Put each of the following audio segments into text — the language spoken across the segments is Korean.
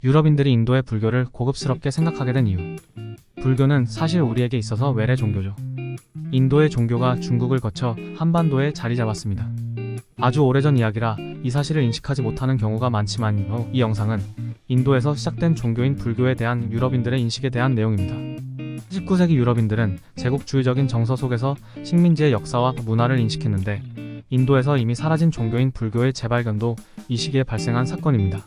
유럽인들이 인도의 불교를 고급스럽게 생각하게 된 이유. 불교는 사실 우리에게 있어서 외래 종교죠. 인도의 종교가 중국을 거쳐 한반도에 자리 잡았습니다. 아주 오래전 이야기라 이 사실을 인식하지 못하는 경우가 많지만 이 영상은 인도에서 시작된 종교인 불교에 대한 유럽인들의 인식에 대한 내용입니다. 19세기 유럽인들은 제국주의적인 정서 속에서 식민지의 역사와 문화를 인식했는데 인도에서 이미 사라진 종교인 불교의 재발견도 이 시기에 발생한 사건입니다.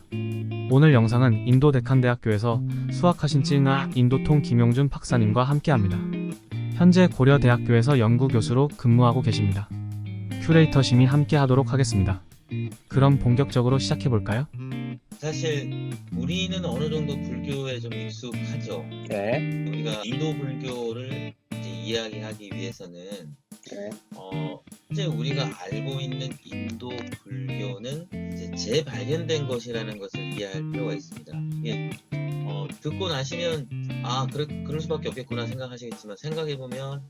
오늘 영상은 인도 데칸대학교에서 수학하신 찐아 인도통 김용준 박사님과 함께합니다. 현재 고려대학교에서 연구교수로 근무하고 계십니다. 큐레이터심이 함께하도록 하겠습니다. 그럼 본격적으로 시작해볼까요? 사실 우리는 어느 정도 불교에 좀 익숙하죠. 네. 우리가 인도 불교를 이제 이야기하기 위해서는 네. 현재 우리가 알고 있는 인도 불교는 이제 재발견된 것이라는 것을 이해할 필요가 있습니다. 이게 듣고 나시면 그럴 수밖에 없겠구나 생각하시겠지만 생각해보면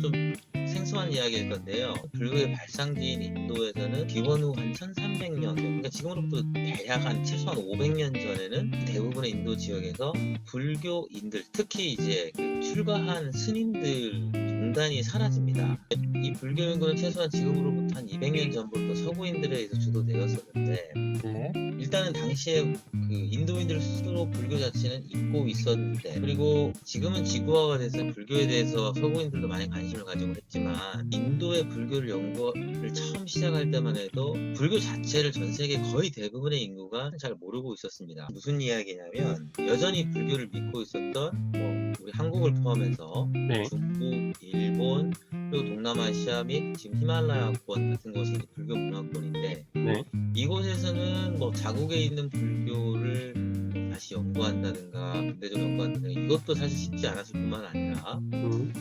좀 생소한 이야기일 건데요. 불교의 발상지인 인도에서는 기원 후 한 1300년, 그러니까 지금으로부터 대략 한 최소한 500년 전에는 대부분의 인도 지역에서 불교인들, 특히 이제 출가한 스님들 종단이 사라집니다. 이 불교 연구는 최소한 지금으로부터 한 200년 전부터 서구인들에 의해서 주도되었었는데 네. 일단은 당시에 인도인들 스스로 불교 자체는 잊고 있었는데, 그리고 지금은 지구화가 돼서 불교에 대해서 서구인들도 많이 관심을 가지고 했지만 인도의 불교를 연구를 처음 시작할 때만 해도 불교 자체를 전 세계 거의 대부분의 인구가 잘 모르고 있었습니다. 무슨 이야기냐면 여전히 불교를 믿고 있었던 우리 한국을 포함해서 네. 중국, 일본, 그리고 동남아시아 및 지금 히말라야권 같은 곳이 불교 문화권인데 네. 이곳에서는 자국에 있는 불교를 다시 연구한다든가 근대적으로 연구한다든가 이것도 사실 쉽지 않았을 뿐만 아니라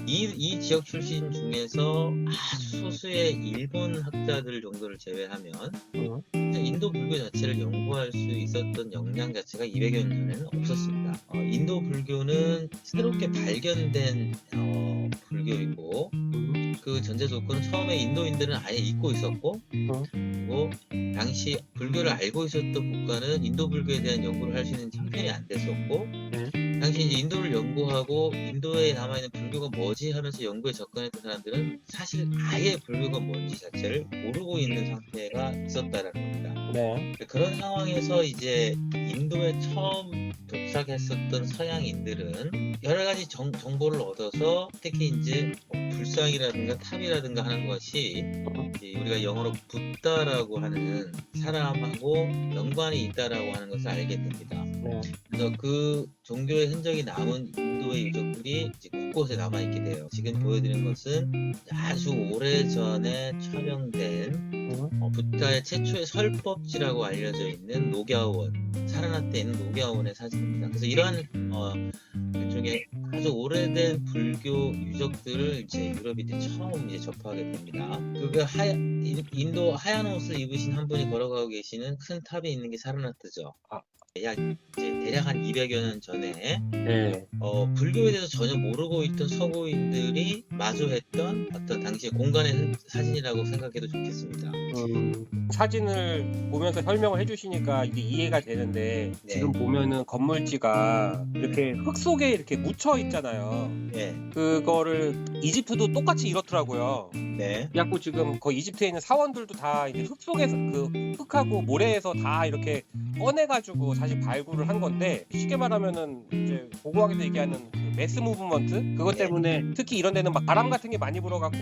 이 지역 출신 중에서 아주 소수의 일본 학자들 정도를 제외하면 인도 불교 자체를 연구할 수 있었던 역량 자체가 200여 년 전에는 없었습니다. 인도 불교는 새롭게 발견된 불교이고 그 전제 조건은 처음에 인도인들은 아예 잊고 있었고 그리고 당시 불교를 알고 있었던 국가는 인도 불교에 대한 연구를 할 수 있는 형편이 안 됐었고 당시 이제 인도를 연구하고 인도에 남아있는 불교가 뭐지 하면서 연구에 접근했던 사람들은 사실 아예 불교가 뭔지 자체를 모르고 있는 상태가 있었다라는 겁니다. 네. 그런 상황에서 이제 인도에 처음 도착했었던 서양인들은 여러 가지 정보를 얻어서 특히 이제 불상이라든가 탑이라든가 하는 것이 우리가 영어로 붓다라고 하는 사람하고 연관이 있다라고 하는 것을 알게 됩니다. 네. 그래서 그 종교의 흔적이 남은 인도의 유적들이 이제 곳곳에 남아있게 돼요. 지금 보여드리는 것은 아주 오래전에 촬영된 붓다의 최초의 설법지라고 알려져 있는 녹야원, 사라나트에 있는 녹야원의 사진입니다. 그래서 이러한 일종의 아주 오래된 불교 유적들을 이제 유럽인들이 처음 이제 접하게 됩니다. 인도 하얀 옷을 입으신 한 분이 걸어가고 계시는 큰 탑이 있는 게 사라나트죠. 이제 대략 한 200여 년 전에 네. 불교에 대해서 전혀 모르고 있던 서구인들이 마주했던 어떤 당시의 공간의 사진이라고 생각해도 좋겠습니다. 사진을 보면서 설명을 해주시니까 이게 이해가 되는데 네. 지금 보면은 건물지가 이렇게 흙 속에 이렇게 묻혀 있잖아요. 네, 그거를 이집트도 똑같이 이렇더라고요. 네, 그래갖고 지금 거의 이집트에 있는 사원들도 다 이제 흙 속에서 그 흙하고 모래에서 다 이렇게 꺼내가지고 사실 발굴을 한 건데 쉽게 말하면은 이제 고고학에서 얘기하는 그 매스 무브먼트 그것 때문에 특히 이런 데는 막 바람 같은 게 많이 불어갖고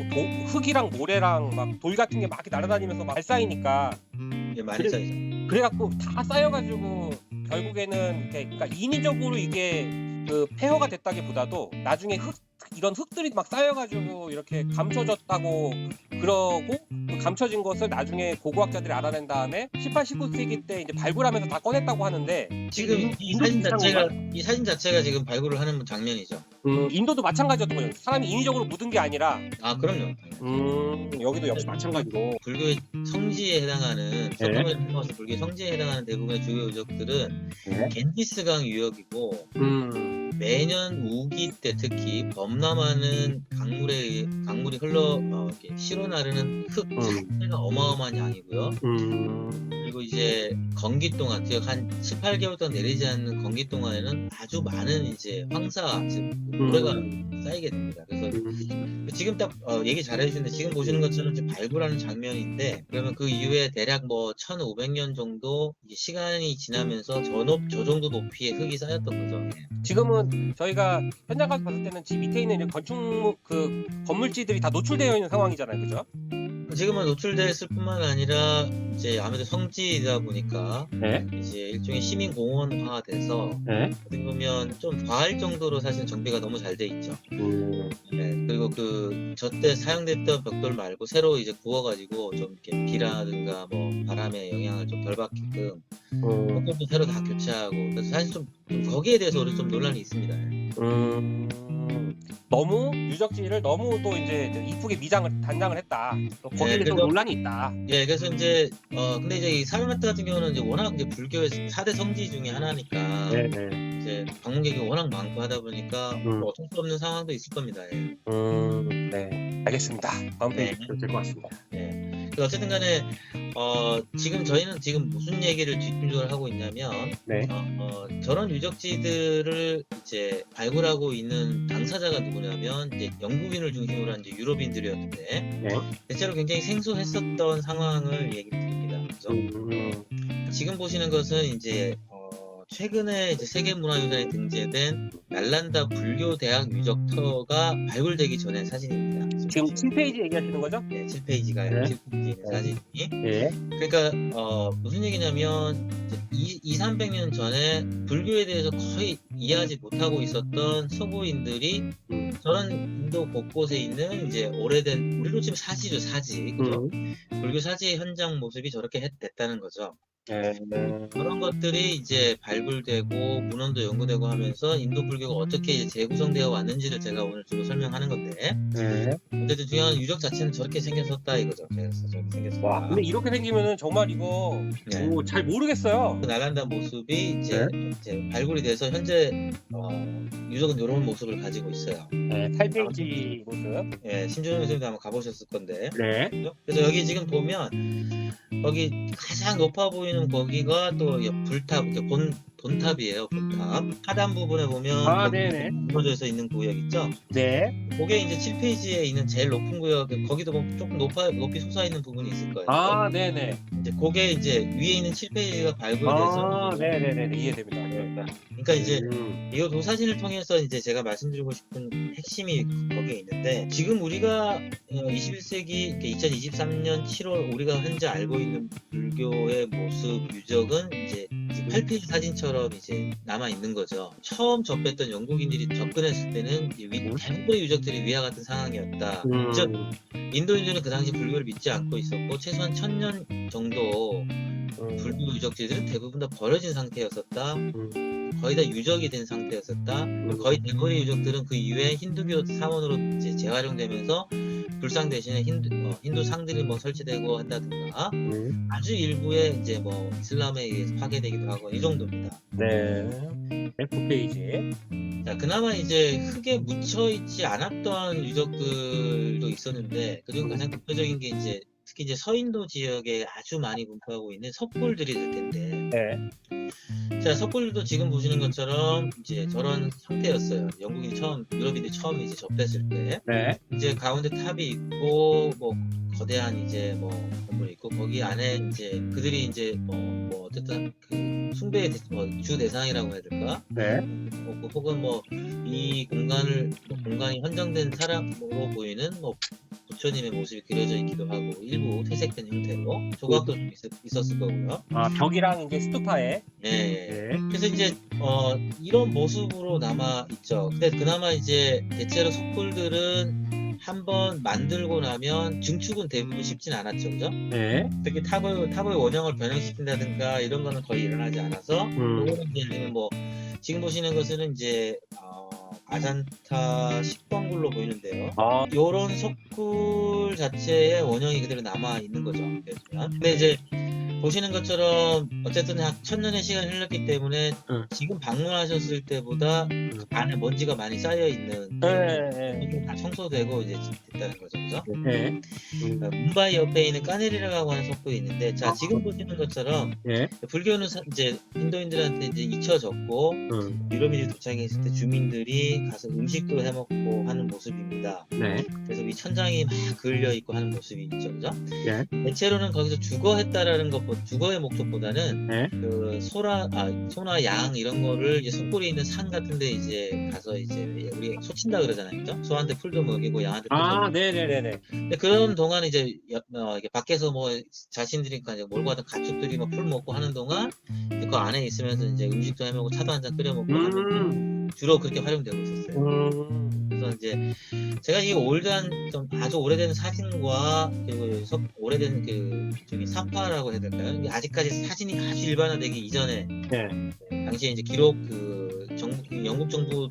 흙이랑 모래랑 막 돌 같은 게 막 날아다니면서 막 쌓이니까 많이 쌓이죠. 그래갖고 다 쌓여가지고 결국에는 그러니까 인위적으로 이게 그 폐허가 됐다기보다도 나중에 이런 흙들이 막 쌓여가지고 이렇게 감춰졌다고 그러고 그 감춰진 것을 나중에 고고학자들이 알아낸 다음에 18, 19세기 때 이제 발굴하면서 다 꺼냈다고 하는데 지금 이 사진 자체가 지금 발굴을 하는 장면이죠. 인도도 마찬가지였던 거죠. 사람이 인위적으로 묻은 게 아니라. 아, 그럼요. 여기도 역시 마찬가지로. 불교의 성지에 해당하는 서kam에 넘어서 불교의 성지에 해당하는 대부분의 주요 유적들은 겐지스강 유역이고 매년 우기 때 특히 범람하는 강물이 흘러 이렇게 시로 나르는 흙 자체가 어마어마한 양이고요. 그리고 이제 건기 동안 한 18개월 동안 내리지 않는 건기 동안에는 아주 많은 이제 황사 즉 모래가 쌓이게 됩니다. 그래서 지금 딱 얘기 잘 해주시는데 지금 보시는 것처럼 이제 발굴하는 장면인데 그러면 그 이후에 대략 뭐 1500년 정도 이제 시간이 지나면서 저 정도 높이의 흙이 쌓였던 거죠. 예. 지금은 저희가 현장 가서 봤을 때는 집 밑에 있는 건축 그 건물지들이 다 노출되어 있는 상황이잖아요, 그죠? 지금은 노출됐을 뿐만 아니라 이제 아무래도 성지이다 보니까 네. 이제 일종의 시민 공원화돼서 어떻게 보면 좀 과할 정도로 사실 정비가 너무 잘 돼 있죠. 네, 그리고 그 저때 사용됐던 벽돌 말고 새로 이제 구워가지고 좀 이렇게 비라든가 뭐 바람의 영향을 좀 덜 받게끔 벽돌도 새로 다 교체하고 그래서 사실 좀 거기에 대해서 우리 좀 논란이 있습니다. 너무 유적지를 너무 또 이제 이쁘게 단장을 했다. 또 거기에 네, 좀 그래서- 논란이 있다. 예, 그래서 이제 근데 이제 이 사르나트 같은 경우는 이제 워낙 이제 불교의 4대 성지 중에 하나니까 이제 방문객이 워낙 많고 하다 보니까 뭐 어쩔 수 없는 상황도 있을 겁니다. 예. 네. 알겠습니다. 다음 네. 페이지 될것 같습니다. 예. 그래서 어쨌든 간에 지금 저희는 지금 무슨 얘기를 집중적으로 하고 있냐면 네. 저런 유적지들을 이제 발굴하고 있는 당사자가 누구냐면 이제 영국인을 중심으로 한 이제 유럽인들이었는데 대체로 굉장히 생소했었던 상황을 얘기 드립니다. 그래서 지금 보시는 것은 이제 최근에 이제 세계문화유산에 등재된 날란다 불교대학 유적터가 발굴되기 전의 사진입니다. 지금 7페이지 얘기하시는 거죠? 네, 7페이지가 네. 7페이지에 있는 사진이. 예. 그러니까 무슨 얘기냐면 200~300년 전에 불교에 대해서 거의 이해하지 못하고 있었던 서구인들이 저런 인도 곳곳에 있는 이제 오래된 우리로 치면 사지죠, 사지. 그죠? 불교 사지의 현장 모습이 저렇게 됐다는 거죠. 그런 것들이 이제 발굴되고 문헌도 연구되고 하면서 인도 불교가 어떻게 이제 재구성되어 왔는지를 제가 오늘 주로 설명하는 건데 어쨌든 중요한 유적 자체는 저렇게 생겼었다 이거죠. 그래서 저렇게 생겼었다. 와, 근데 이렇게 생기면은 정말 이거 네. 잘 모르겠어요. 그 나란다 모습이 이제 발굴이 돼서 현재 유적은 이런 모습을 가지고 있어요. 8페이지 모습. 예, 신준호 선생님도 아마 가보셨을 건데. 네. 그래서 여기 지금 보면 거기 가장 높아 보이는 거기가 또 불탑, 본탑이에요. 본탑. 하단 부분에 보면 네네. 무너져서 있는 구역 있죠. 네. 그게 이제 7페이지에 있는 제일 높은 구역, 거기도 보면 조금 높이 솟아 있는 부분이 있을 거예요. 네네. 이제 그게 이제 위에 있는 7페이지가 발굴돼서 네네네. 이해됩니다. 그러니까 이제 이 도사진을 통해서 이제 제가 말씀드리고 싶은 핵심이 거기에 있는데 지금 우리가 21세기 2023년 7월 우리가 현재 알고 있는 불교의 모습 유적은 이제 8페이지 사진처럼 이제 남아 있는 거죠. 처음 접했던 영국인들이 접근했을 때는 대부분의 유적들이 위와 같은 상황이었다. 즉 인도인들은 그 당시 불교를 믿지 않고 있었고 최소한 1000년 정도 불교 유적지들은 대부분 다 버려진 상태였었다. 거의 다 유적이 된 상태였었다. 거의 대부분의 유적들은 그 이후에 힌두교 사원으로 이제 재활용되면서 불상 대신에 힌두 상들이 뭐 설치되고 한다든가 아주 일부의 이제 뭐 이슬람에 의해서 파괴되기도 하고 이 정도입니다. 네. 9페이지. 자, 그나마 이제 흙에 묻혀 있지 않았던 유적들도 있었는데 그중 가장 대표적인 게 이제 특히 이제 서인도 지역에 아주 많이 분포하고 있는 석굴들이 될 텐데. 자, 석굴도 지금 보시는 것처럼 이제 저런 상태였어요. 유럽인들이 처음 이제 접했을 때. 이제 가운데 탑이 있고, 뭐, 거대한 이제 뭐, 건물이 있고, 거기 안에 이제 그들이 이제 뭐 어쨌든 그 숭배의 주 대상이라고 해야 될까? 혹은 뭐, 이 공간이 헌정된 사람으로 보이는 뭐, 부처님의 모습이 그려져 있기도 하고, 일부 퇴색된 형태로 조각도 좀 있었을 거고요. 벽이랑 이제 스투파에. 그래서 이제 이런 모습으로 남아 있죠. 근데 그나마 이제 대체로 석굴들은 한번 만들고 나면 증축은 대부분 쉽진 않았죠, 그죠? 특히 탑의 원형을 변형시킨다든가 이런 거는 거의 일어나지 않아서 요거는 이제 뭐 지금 보시는 것은 이제 아잔타 식광굴로 보이는데요. 아, 요런 석굴 자체의 원형이 그대로 남아 있는 거죠. 근데 이제 보시는 것처럼 어쨌든 한 1000년의 시간이 흘렀기 때문에 응. 지금 방문하셨을 때보다 안에 먼지가 많이 쌓여 있는 네, 다 청소되고 이제 됐다는 거죠. 그죠? 네, 뭄바이 옆에 있는 까네리라고 하는 석굴이 있는데, 자, 지금 보시는 것처럼 네, 불교는 이제 인도인들한테 이제 잊혀졌고 유럽인이 도착했을 때 주민들이 가서 음식도 해먹고 하는 모습입니다. 네, 그래서 이 천장이 막 그을려 있고 하는 모습이 있죠, 그죠? 네, 대체로는 거기서 주거했다라는 주거의 목적보다는 네. 그 소나 양 이런 거를 이제 석굴이 있는 산 같은데 이제 가서 이제 우리 소친다 그러잖아요, 그죠? 소한테 풀도 먹이고 양한테 풀도 먹이고. 아, 네네네네. 근데 그런 동안 이제 이게 밖에서 뭐 자신들이 이제 몰고 가던 가축들이 막 풀 먹고 하는 동안 이제 그 안에 있으면서 이제 음식도 해 먹고 차도 한 잔 끓여 먹고 하는 주로 그렇게 활용되고 있었어요. 그래서 이제 제가 이 좀 아주 오래된 사진과 그리고 오래된 그 저기 사파라고 해야 될까요? 이게 아직까지 사진이 아주 일반화되기 이전에 네. 당시에 이제 기록 영국 정부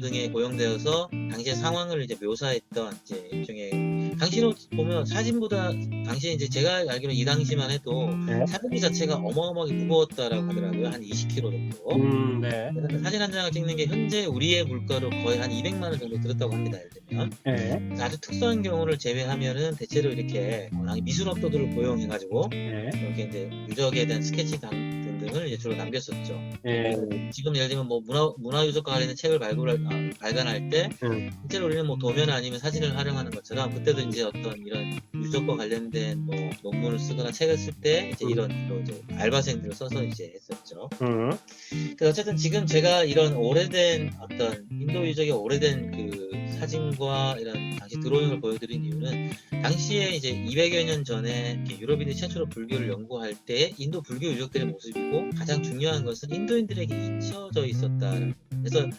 등에 고용되어서 당시의 상황을 이제 묘사했던 이제 일종의, 당시로 보면 사진보다 당시에 이제 제가 알기로 이 당시만 해도 네. 사진기 자체가 어마어마하게 무거웠다라고 하더라고요. 한 20kg 정도. 네. 그래서 사진 한 장을 찍는 게 현재 우리의 물가로 거의 한 200만 원 정도 들었다고 합니다. 예를 들면. 네. 그래서 아주 특수한 경우를 제외하면은 대체로 이렇게 미술업도들을 고용해가지고 네. 이렇게 이제 유적에 대한 스케치 등등을 이제 주로 남겼었죠. 네. 지금 예를 들면 뭐 문화유적과 관련된 책을 발간할 때 실제로 우리는 뭐 도면 아니면 사진을 활용하는 것처럼 그때도 이제 어떤 이런 유적과 관련된 뭐 논문을 쓰거나 책을 쓸 때 이제 이런 이제 알바생들을 써서 이제 했었죠. 어쨌든 지금 제가 이런 오래된 어떤 인도 유적의 오래된 그 사진과 이런 당시 드로잉을 보여드린 이유는 당시에 이제 200여 년 전에 유럽인이 최초로 불교를 연구할 때 인도 불교 유적들의 모습이고, 가장 중요한 것은 인도인들에게 잊혀져 있었다라는 거예요. 그래서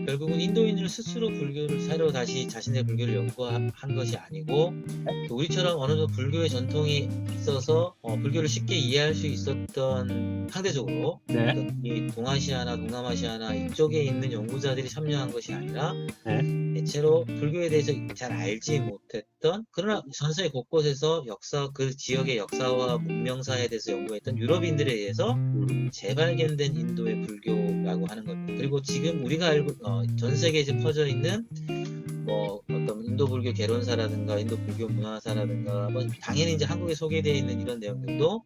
결국은 인도인들 스스로 불교를 새로 다시 자신의 불교를 연구한 것이 아니고, 우리처럼 어느 정도 불교의 전통이 있어서 불교를 쉽게 이해할 수 있었던, 상대적으로 네. 이 동아시아나 동남아시아나 이쪽에 있는 연구자들이 참여한 것이 아니라 네. 대체로 불교에 대해서 잘 알지 못했던, 그러나 전 세계 곳곳에서 그 지역의 역사와 문명사에 대해서 연구했던 유럽인들에 의해서 재발견된 인도의 불교라고 하는 겁니다. 그리고 지금 우리가 알고 전 세계에 이제 퍼져 있는 뭐 어떤 인도 불교 개론사라든가 인도 불교 문화사라든가 뭐 당연히 이제 한국에 소개되어 있는 이런 내용들도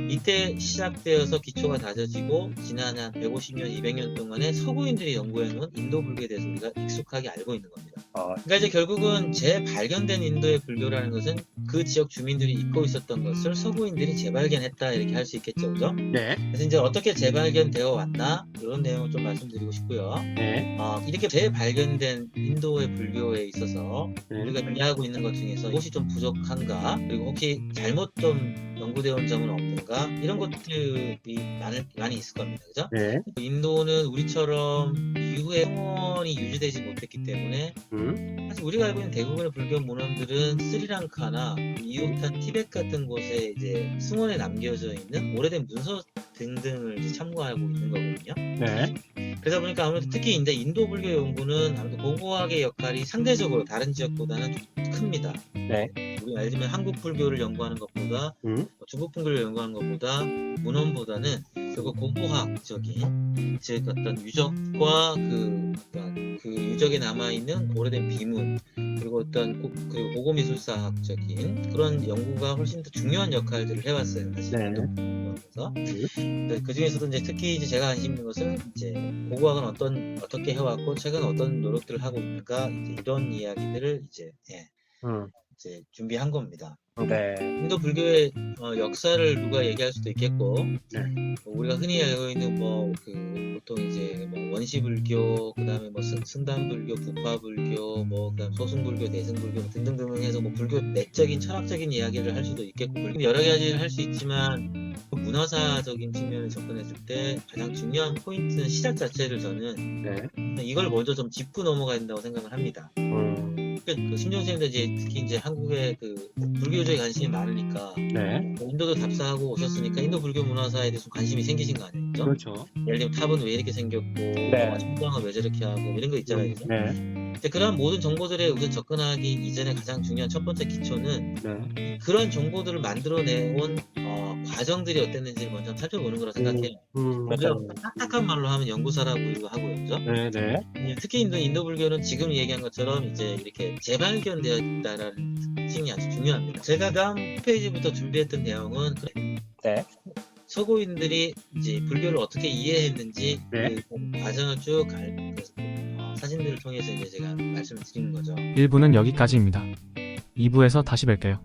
이때 시작되어서 기초가 다져지고 지난 한 150년, 200년 동안에 서구인들이 연구해 놓은 인도 불교에 대해서 우리가 익숙하게 알고 있는 겁니다. 그러니까 이제 결국은 재발견된 인도의 불교라는 것은 그 지역 주민들이 잊고 있었던 것을 서구인들이 재발견했다, 이렇게 할 수 있겠죠, 그죠? 네. 그래서 이제 어떻게 재발견되어 왔나, 이런 내용을 좀 말씀드리고 싶고요. 네. 이렇게 재발견된 인도의 불교에 있어서 네. 우리가 이해하고 있는 것 중에서 무엇이 좀 부족한가, 그리고 혹시 잘못 좀 연구되어 온 점은 없는가, 이런 것들이 많이 있을 겁니다, 그죠? 네. 인도는 우리처럼 이후에 성원이 유지되지 못했기 때문에 사실 우리가 알고 있는 대부분의 불교 문헌들은 스리랑카나 이웃한 티벳 같은 곳에 이제 승원에 남겨져 있는 오래된 문서 등등을 이제 참고하고 있는 거거든요. 네. 그러다 보니까 아무래도 특히 이제 인도 불교 연구는 아무래도 고고학의 역할이 상대적으로 다른 지역보다는 좀 큽니다. 네. 우리 알지만 한국 불교를 연구하는 것보다 중국 불교를 연구하는 것보다 문헌보다는 그리고 고고학적인, 즉 어떤 유적과 그 유적에 남아 있는 오래된 비문, 그리고 어떤 그리고 고고미술사학적인 그런 연구가 훨씬 더 중요한 역할들을 해왔어요. 사실. 네. 그래서 그 중에서도 이제 특히 이제 제가 관심 있는 것은 이제 고고학은 어떻게 해왔고 최근 어떤 노력들을 하고 있는가, 이제 이런 이야기들을 이제 준비한 겁니다. 네. 인도 불교의 역사를 누가 얘기할 수도 있겠고, 네. 우리가 흔히 알고 있는 보통 이제 원시불교, 그다음에 승단불교, 부파불교, 그다음 소승불교, 대승불교 등등등 해서 불교 내적인 철학적인 이야기를 할 수도 있겠고, 여러 가지를 할 수 있지만 문화사적인 측면을 접근했을 때 가장 중요한 포인트는 시작 자체를 저는 이걸 먼저 좀 짚고 넘어가야 된다고 생각을 합니다. 그 심정쌤도 이제 특히 이제 한국의 그 불교적인 관심이 많으니까 네. 인도도 답사하고 오셨으니까 인도 불교 문화사에 대해서 좀 관심이 생기신 거 아니에요? 그죠? 그렇죠. 예를 들면 탑은 왜 이렇게 생겼고, 네. 청방은 왜 저렇게 하고 뭐 이런 거 있잖아요. 그죠? 네. 근데 그런 모든 정보들에 우선 접근하기 이전에 가장 중요한 첫 번째 기초는 네. 그런 정보들을 만들어내온 과정들이 어땠는지를 먼저 살펴보는 거라 생각해요. 먼저 딱딱한 말로 하면 연구사라고 우리가 하고요, 그죠? 네. 네. 특히 인도 불교는 지금 얘기한 것처럼 이제 이렇게 재발견되어 있다라는 특징이 아주 중요합니다. 제가 다음 페이지부터 준비했던 내용은 네. 서구인들이 이제 불교를 어떻게 이해했는지 네. 그 과정을 쭉 사진들을 통해서 이제 제가 말씀을 드리는 거죠. 1부는 여기까지입니다. 2부에서 다시 뵐게요.